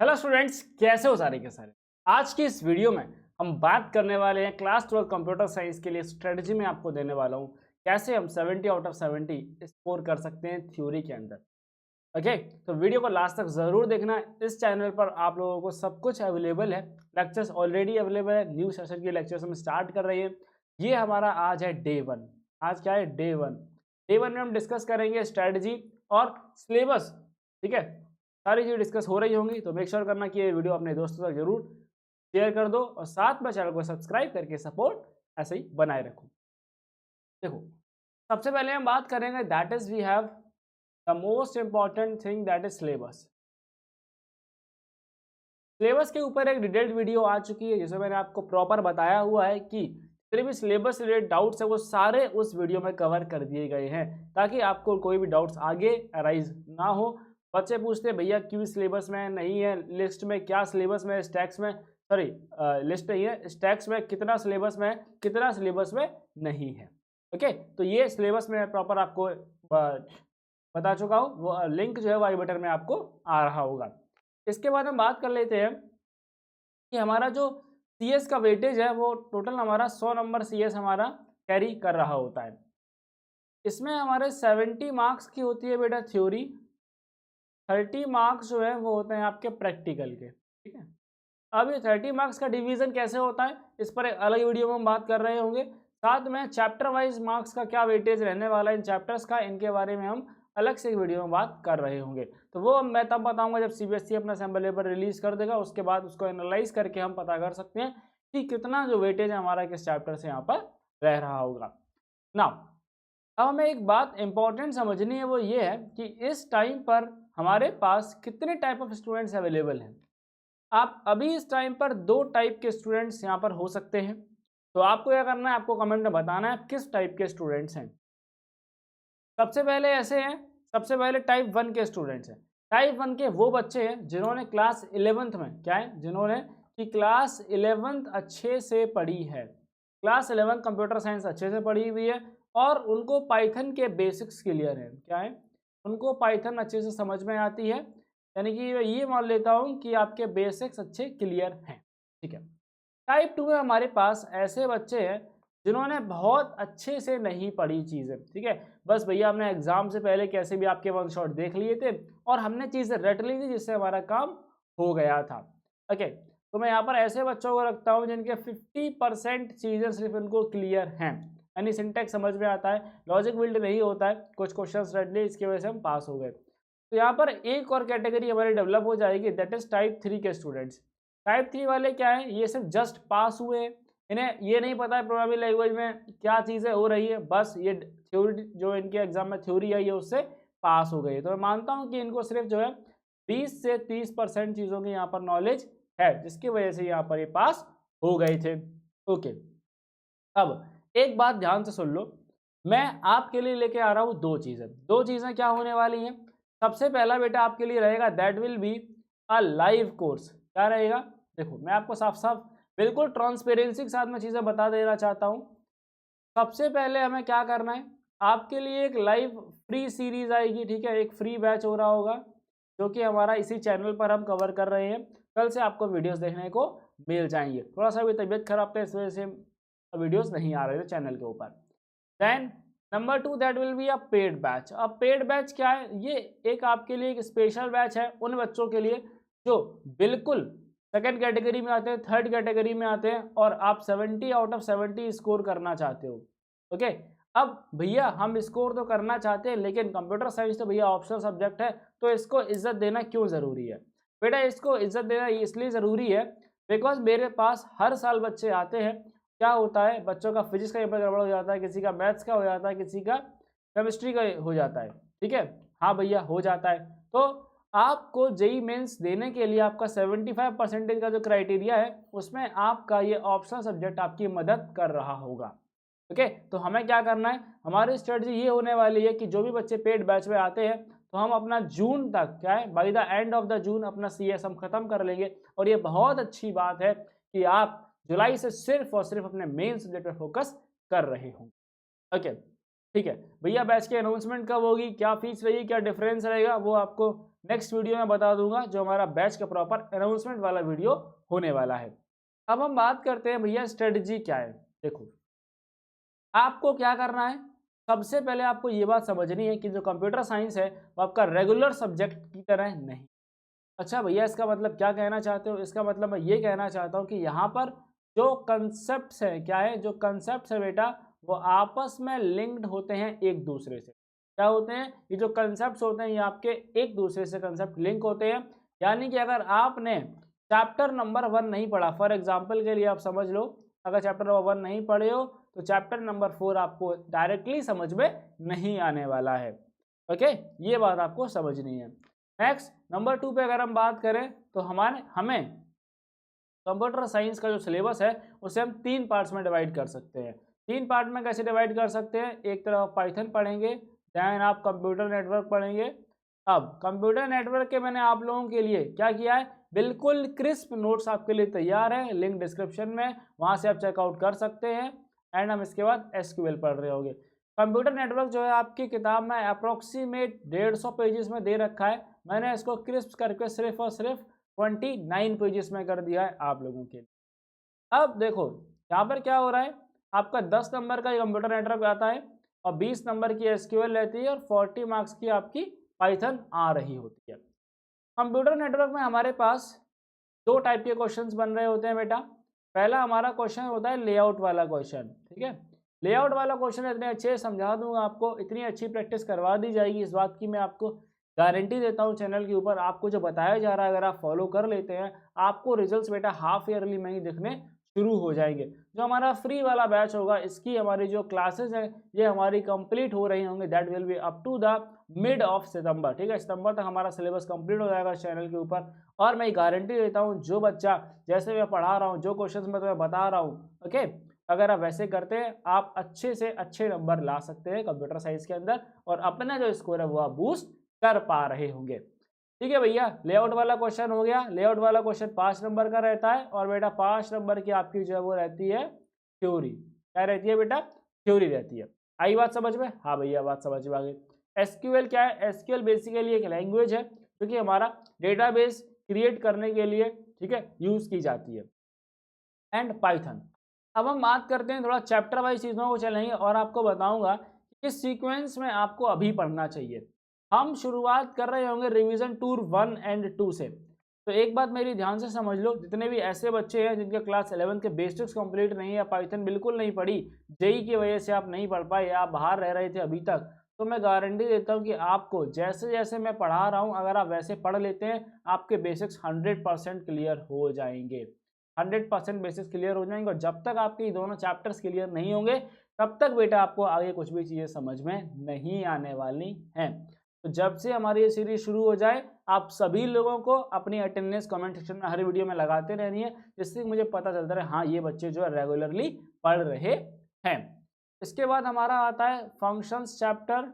Hello students, कैसे हो सारे के सारे। आज की इस वीडियो में हम बात करने वाले हैं क्लास 12 कंप्यूटर साइंस के लिए स्ट्रेटजी में आपको देने वाला हूं कैसे हम 70 आउट ऑफ 70 स्कोर कर सकते हैं थ्योरी के अंदर। ओके, तो वीडियो को लास्ट तक जरूर देखना। इस चैनल पर आप लोगों को सब कुछ अवेलेबल है, लेक्चर्स ऑलरेडी अवेलेबल है, न्यू सेशन के लेक्चर्स हम स्टार्ट कर रहे हैं। ये हमारा आज है डे 1। आज क्या है? डे 1। डे 1 में हम डिस्कस करेंगे स्ट्रेटजी और सिलेबस। ठीक है, सारी चीज़ें डिस्कस हो रही होंगी, तो मेक श्योर करना कि ये वीडियो अपने दोस्तों तक जरूर शेयर कर दो और साथ में चैनल को सब्सक्राइब करके सपोर्ट ऐसे ही बनाए रखो। देखो, सबसे पहले हम बात करेंगे that is we have the most important thing that is syllabus. Syllabus के ऊपर एक डिटेल्ड वीडियो आ चुकी है जिसमें मैंने आपको प्रॉपर बताया हुआ है कि जितने भी सिलेबस रिलेटेड डाउट्स है वो सारे उस वीडियो में कवर कर दिए गए हैं, ताकि आपको कोई भी डाउट्स आगे अराइज ना हो। बच्चे पूछते हैं भैया क्यों सिलेबस में नहीं है, लिस्ट में क्या सिलेबस में, स्टैक्स में, सॉरी लिस्ट नहीं है, स्टैक्स में कितना सिलेबस में है, कितना सिलेबस में नहीं है। ओके, तो ये सिलेबस में प्रॉपर आपको बता चुका हूँ, वो लिंक जो है वो आई बटन में आपको आ रहा होगा। इसके बाद हम बात कर लेते हैं कि हमारा जो सीएस का वेटेज है वो टोटल हमारा 100 नंबर सीएस हमारा कैरी कर रहा होता है। इसमें हमारे 70 मार्क्स की होती है बेटा थ्योरी, 30 मार्क्स जो है वो होते हैं आपके प्रैक्टिकल के। ठीक है, अब ये 30 मार्क्स का डिवीजन कैसे होता है इस पर एक अलग वीडियो में हम बात कर रहे होंगे। साथ में चैप्टर वाइज मार्क्स का क्या वेटेज रहने वाला है इन चैप्टर्स का, इनके बारे में हम अलग से एक वीडियो में बात कर रहे होंगे। तो वो मैं तब बताऊंगा जब सीबीएसई अपना सैम्पल पेपर रिलीज कर देगा, उसके बाद उसको एनालाइज करके हम पता कर सकते हैं कि कितना जो वेटेज है हमारा किस चैप्टर से यहाँ पर रह रहा होगा। नाउ अब हमें एक बात इंपॉर्टेंट समझनी है, वो ये है कि इस टाइम पर हमारे पास कितने टाइप ऑफ स्टूडेंट्स अवेलेबल हैं। आप अभी इस टाइम पर दो टाइप के स्टूडेंट्स यहाँ पर हो सकते हैं। तो आपको क्या करना है, आपको कमेंट में बताना है आप किस टाइप के स्टूडेंट्स हैं। सबसे पहले ऐसे हैं, सबसे पहले टाइप 1 के स्टूडेंट्स हैं। टाइप 1 के वो बच्चे हैं जिन्होंने क्लास 11th में क्या है, जिन्होंने कि क्लास 11th अच्छे से पढ़ी है, क्लास 11 कंप्यूटर साइंस अच्छे से पढ़ी हुई है और उनको पाइथन के बेसिक्स क्लियर है। क्या है, उनको पाइथन अच्छे से समझ में आती है, यानी कि ये मान लेता हूँ कि आपके बेसिक्स अच्छे क्लियर हैं। ठीक है, टाइप 2 में हमारे पास ऐसे बच्चे हैं जिन्होंने बहुत अच्छे से नहीं पढ़ी चीज़ें। ठीक है, बस भैया हमने एग्जाम से पहले कैसे भी आपके वन शॉट देख लिए थे और हमने चीज़ें रट ली थी जिससे हमारा काम हो गया था। ओके, तो मैं यहाँ पर ऐसे बच्चों को रखता हूँ जिनके 50% चीज़ें सिर्फ उनको क्लियर हैं, यानी सिंटेक्स समझ में आता है, लॉजिक बिल्ड नहीं होता है, कुछ क्वेश्चन रट लिए, इसकी वजह से हम पास हो गए। तो यहाँ पर एक और कैटेगरी हमारी डेवलप हो जाएगी, दैट इज टाइप 3 के स्टूडेंट्स। टाइप 3 वाले क्या है, ये सिर्फ जस्ट पास हुए, इन्हें ये नहीं पता है प्रोग्रामिंग लैंग्वेज में क्या चीज़ें हो रही है, बस ये थ्योरी जो इनके एग्जाम में थ्योरी आई है उससे पास हो गई। तो मैं मानता हूँ कि इनको सिर्फ जो है 20 से 30% चीज़ों की यहाँ पर नॉलेज है, जिसकी वजह से यहाँ पर ये पास हो गए थे। ओके, अब एक बात ध्यान से सुन लो, मैं आपके लिए लेके आ रहा हूँ दो चीज़ें क्या होने वाली हैं। सबसे पहला बेटा आपके लिए रहेगा that will be a live course. क्या रहेगा, देखो मैं आपको साफ साफ बिल्कुल ट्रांसपेरेंसी के साथ में चीज़ें बता देना चाहता हूँ। सबसे पहले हमें क्या करना है, आपके लिए एक लाइव फ्री सीरीज आएगी। ठीक है, एक फ्री बैच हो रहा होगा जो कि हमारा इसी चैनल पर हम कवर कर रहे हैं। कल से आपको वीडियोस देखने को मिल जाएंगे, थोड़ा सा भी तबीयत खराब था इस वजह से वीडियोस नहीं आ रहे थे चैनल के ऊपर। Then number 2 that will be a paid batch. अब पेड बैच क्या है, ये एक आपके लिए एक स्पेशल बैच है उन बच्चों के लिए जो बिल्कुल सेकंड कैटेगरी में आते हैं, थर्ड कैटेगरी में आते हैं और आप 70 आउट ऑफ 70 स्कोर करना चाहते हो। ओके, अब भैया हम स्कोर तो करना चाहते हैं लेकिन कंप्यूटर साइंस तो भैया ऑप्शनल सब्जेक्ट है, तो इसको इज्जत देना क्यों ज़रूरी है बेटा, इसको इज्जत देना इसलिए ज़रूरी है बिकॉज मेरे पास हर साल बच्चे आते हैं। क्या होता है, बच्चों का फिजिक्स का पेपर गड़बड़ हो जाता है, किसी का मैथ्स का हो जाता है, किसी का केमिस्ट्री का हो जाता है। ठीक है, हाँ भैया हो जाता है। तो आपको जेई मेंस देने के लिए आपका 75% का जो क्राइटेरिया है उसमें आपका ये ऑप्शनल सब्जेक्ट आपकी मदद कर रहा होगा। ओके, तो हमें क्या करना है, हमारी स्ट्रेटजी ये होने वाली है कि जो भी बच्चे पेड बैच में आते हैं तो हम अपना जून तक क्या है, by the end of the June अपना सीएस हम खत्म कर लेंगे। और ये बहुत अच्छी बात है कि आप जुलाई से सिर्फ और सिर्फ अपने मेन सब्जेक्ट पर फोकस कर रहे हों। ओके, ठीक है भैया, बैच की अनाउंसमेंट कब होगी, क्या फीस रहेगी, क्या डिफरेंस रहेगा, वो आपको नेक्स्ट वीडियो में बता दूंगा, जो हमारा बैच का प्रॉपर अनाउंसमेंट वाला वीडियो होने वाला है। अब हम बात करते हैं भैया स्ट्रेटजी क्या है। देखो आपको क्या करना है, सबसे पहले आपको ये बात समझनी है कि जो कंप्यूटर साइंस है वो आपका रेगुलर सब्जेक्ट की तरह नहीं। अच्छा भैया इसका मतलब क्या कहना चाहते हो? इसका मतलब मैं ये कहना चाहता हूँ कि यहाँ पर जो कंसेप्ट्स हैं, क्या है, जो कंसेप्ट्स है बेटा वो आपस में लिंक्ड होते हैं एक दूसरे से। क्या होते हैं? ये जो कंसेप्ट्स होते हैं ये आपके एक दूसरे से कंसेप्ट लिंक होते हैं। यानी कि अगर आपने चैप्टर नंबर 1 नहीं पढ़ा, फॉर एग्जाम्पल के लिए आप समझ लो, अगर चैप्टर नंबर 1 नहीं पढ़े हो तो चैप्टर नंबर 4 आपको डायरेक्टली समझ में नहीं आने वाला है। ओके, ये बात आपको समझनी है। नेक्स्ट नंबर 2 पे अगर हम बात करें तो हमें कंप्यूटर साइंस का जो सिलेबस है उसे हम 3 पार्ट्स में डिवाइड कर सकते हैं। 3 पार्ट में कैसे डिवाइड कर सकते हैं? एक तरफ पाइथन पढ़ेंगे, देन आप कंप्यूटर नेटवर्क पढ़ेंगे। अब कंप्यूटर नेटवर्क के मैंने आप लोगों के लिए क्या किया है, बिल्कुल क्रिस्प नोट्स आपके लिए तैयार है, लिंक डिस्क्रिप्शन में, वहाँ से आप चेकआउट कर सकते हैं। एंड हम इसके बाद एसक्यूएल पढ़ रहे होंगे। कंप्यूटर नेटवर्क जो है आपकी किताब में अप्रोक्सीमेट 150 पेजेस में दे रखा है, मैंने इसको क्रिस्प करके सिर्फ और सिर्फ 29 पेजेस में कर दिया है आप लोगों के लिए। अब देखो यहाँ पर क्या हो रहा है, आपका 10 नंबर का कंप्यूटर नेटवर्क आता है और 20 नंबर की एसक्यूएल रहती है और 40 मार्क्स की आपकी पाइथन आ रही होती है। कंप्यूटर नेटवर्क में हमारे पास 2 टाइप के क्वेश्चंस बन रहे होते हैं बेटा। पहला हमारा क्वेश्चन होता है लेआउट वाला क्वेश्चन, ठीक है। लेआउट वाला क्वेश्चन इतने अच्छे समझा दूंगा आपको, इतनी अच्छी प्रैक्टिस करवा दी जाएगी, इस बात की मैं आपको गारंटी देता हूँ। चैनल के ऊपर आपको जो बताया जा रहा है अगर आप फॉलो कर लेते हैं, आपको रिजल्ट्स बेटा हाफ ईयरली में ही दिखने शुरू हो जाएंगे। जो हमारा फ्री वाला बैच होगा, इसकी हमारी जो क्लासेस हैं ये हमारी कंप्लीट हो रही होंगे, that will be up to the mid of September, ठीक है। सितंबर तक हमारा सिलेबस कंप्लीट हो जाएगा चैनल के ऊपर। और मैं गारंटी देता हूँ जो बच्चा जैसे मैं पढ़ा रहा हूँ, जो क्वेश्चन मैं तुम्हें बता रहा हूँ, ओके, अगर आप वैसे करते हैं आप अच्छे से अच्छे नंबर ला सकते हैं कंप्यूटर साइंस के अंदर और अपना जो स्कोर है वो आप बूस्ट कर पा रहे होंगे। ठीक है भैया, लेआउट वाला क्वेश्चन हो गया। लेआउट वाला क्वेश्चन 5 नंबर का रहता है और बेटा 5 नंबर की आपकी जो है वो रहती है थ्योरी। क्या रहती है बेटा? थ्योरी रहती है। आई बात समझ में? हाँ भैया बात समझ में आ गई। एसक्यूएल क्या है? एसक्यूएल बेसिकली एक लैंग्वेज है क्योंकि हमारा डेटाबेस क्रिएट करने के लिए, ठीक है, यूज की जाती है। And Python. अब हम बात करते हैं थोड़ा चैप्टर वाइज चीज़ों को चलेंगे और आपको बताऊंगा कि किस सीक्वेंस में आपको अभी पढ़ना चाहिए। हम शुरुआत कर रहे होंगे रिवीजन टूर 1 एंड 2 से। तो एक बात मेरी ध्यान से समझ लो, जितने भी ऐसे बच्चे हैं जिनके क्लास 11 के बेसिक्स कंप्लीट नहीं है, पाइथन बिल्कुल नहीं पढ़ी, जेई की वजह से आप नहीं पढ़ पाए या आप बाहर रह रहे थे अभी तक, तो मैं गारंटी देता हूं कि आपको जैसे जैसे मैं पढ़ा रहा हूं अगर आप वैसे पढ़ लेते हैं आपके बेसिक्स 100% क्लियर हो जाएंगे। 100% बेसिक्स क्लियर हो जाएंगे और जब तक आपके ये दोनों चैप्टर्स क्लियर नहीं होंगे तब तक बेटा आपको आगे कुछ भी चीज़ें समझ में नहीं आने वाली हैं। तो जब से हमारी ये सीरीज शुरू हो जाए आप सभी लोगों को अपनी अटेंडेंस कमेंट सेक्शन में हर वीडियो में लगाते रहनी है, जिससे मुझे पता चलता रहे हाँ ये बच्चे जो है रेगुलरली पढ़ रहे हैं। इसके बाद हमारा आता है फंक्शंस चैप्टर।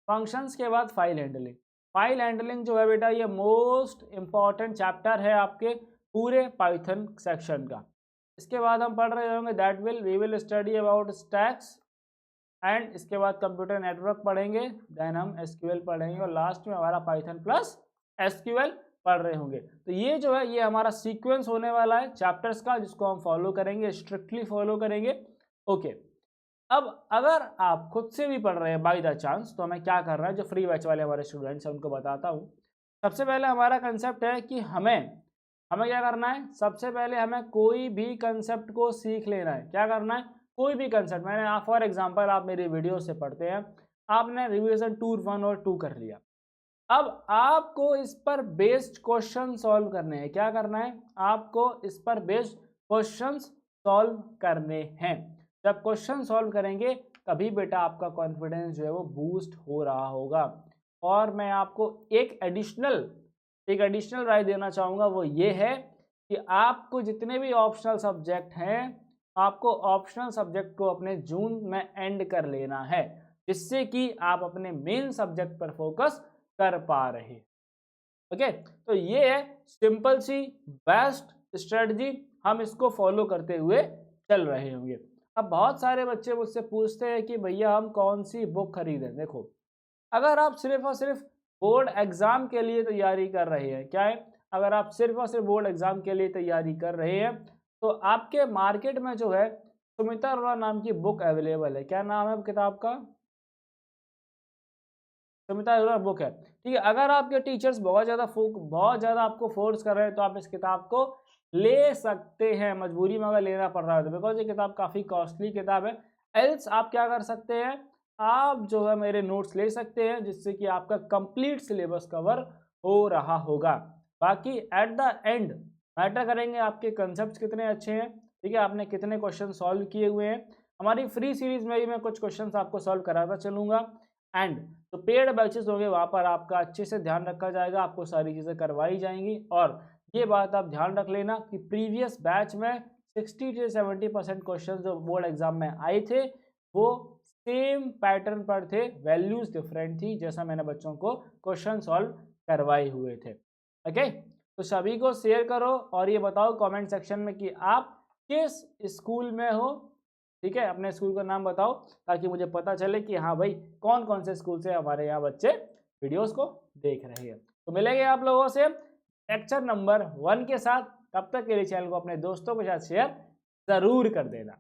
फंक्शंस के बाद फाइल हैंडलिंग। फाइल हैंडलिंग जो है बेटा ये मोस्ट इंपॉर्टेंट चैप्टर है आपके पूरे पाइथन सेक्शन का। इसके बाद हम पढ़ रहे होंगे that we will study about stacks and इसके बाद कंप्यूटर नेटवर्क पढ़ेंगे, देन हम एसक्यूएल पढ़ेंगे और लास्ट में हमारा पाइथन प्लस एसक्यूएल पढ़ रहे होंगे। तो ये जो है ये हमारा सीक्वेंस होने वाला है चैप्टर्स का, जिसको हम फॉलो करेंगे, स्ट्रिक्टली फॉलो करेंगे। ओके, अब अगर आप खुद से भी पढ़ रहे हैं बाय द चांस, तो हमें क्या करना है, जो फ्री बैच वाले हमारे स्टूडेंट्स हैं उनको बताता हूँ। सबसे पहले हमारा कंसेप्ट है कि हमें क्या करना है, सबसे पहले हमें कोई भी कंसेप्ट को सीख लेना है। क्या करना है? कोई भी कंसेप्ट। मैंने फॉर एग्जांपल आप मेरी वीडियो से पढ़ते हैं, आपने रिवीजन टूर 1 और 2 कर लिया, अब आपको इस पर बेस्ड क्वेश्चन सॉल्व करने हैं। क्या करना है? आपको इस पर बेस्ड क्वेश्चन सॉल्व करने हैं। जब क्वेश्चन सॉल्व करेंगे तभी बेटा आपका कॉन्फिडेंस जो है वो बूस्ट हो रहा होगा। और मैं आपको एक एडिशनल राय देना चाहूँगा, वो ये है कि आपको जितने भी ऑप्शनल सब्जेक्ट हैं आपको ऑप्शनल सब्जेक्ट को अपने जून में एंड कर लेना है, जिससे कि आप अपने मेन सब्जेक्ट पर फोकस कर पा रहे। ओके, तो ये है सिंपल सी बेस्ट स्ट्रेटजी, हम इसको फॉलो करते हुए चल रहे होंगे। अब बहुत सारे बच्चे मुझसे पूछते हैं कि भैया हम कौन सी बुक खरीदें। देखो अगर आप सिर्फ और सिर्फ बोर्ड एग्जाम के लिए तैयारी कर रहे हैं, क्या है, अगर आप सिर्फ और सिर्फ बोर्ड एग्जाम के लिए तैयारी कर रहे हैं तो आपके मार्केट में जो है सुमिता अरोड़ा नाम की बुक अवेलेबल है। क्या नाम है किताब का? सुमिता अरोड़ा बुक है। ठीक है, अगर आपके टीचर्स बहुत ज़्यादा आपको फोर्स कर रहे हैं तो आप इस किताब को ले सकते हैं, मजबूरी में अगर लेना पड़ रहा है तो, बिकॉज ये किताब काफ़ी कॉस्टली किताब है। एल्स आप क्या कर सकते हैं, आप जो है मेरे नोट्स ले सकते हैं जिससे कि आपका कंप्लीट सिलेबस कवर हो रहा होगा। बाकी एट द एंड मैटर करेंगे आपके कंसेप्ट कितने अच्छे हैं, ठीक है, आपने कितने क्वेश्चन सॉल्व किए हुए हैं। हमारी फ्री सीरीज में भी मैं कुछ क्वेश्चन आपको सॉल्व कराता चलूंगा। एंड जो पेड बैचेस होंगे वहाँ पर आपका अच्छे से ध्यान रखा जाएगा, आपको सारी चीज़ें करवाई जाएंगी। और ये बात आप ध्यान रख लेना कि प्रीवियस बैच में 60 से 70% क्वेश्चन जो बोर्ड एग्जाम में आए थे वो सेम पैटर्न पर थे, वैल्यूज डिफरेंट थी, जैसा मैंने बच्चों को क्वेश्चन सॉल्व करवाए हुए थे। ओके, तो सभी को शेयर करो और ये बताओ कमेंट सेक्शन में कि आप किस स्कूल में हो। ठीक है, अपने स्कूल का नाम बताओ ताकि मुझे पता चले कि हाँ भाई कौन कौन से स्कूल से हमारे यहाँ बच्चे वीडियोस को देख रहे हैं। तो मिलेंगे आप लोगों से लेक्चर नंबर 1 के साथ। तब तक के लिए चैनल को अपने दोस्तों के साथ शेयर जरूर कर देना।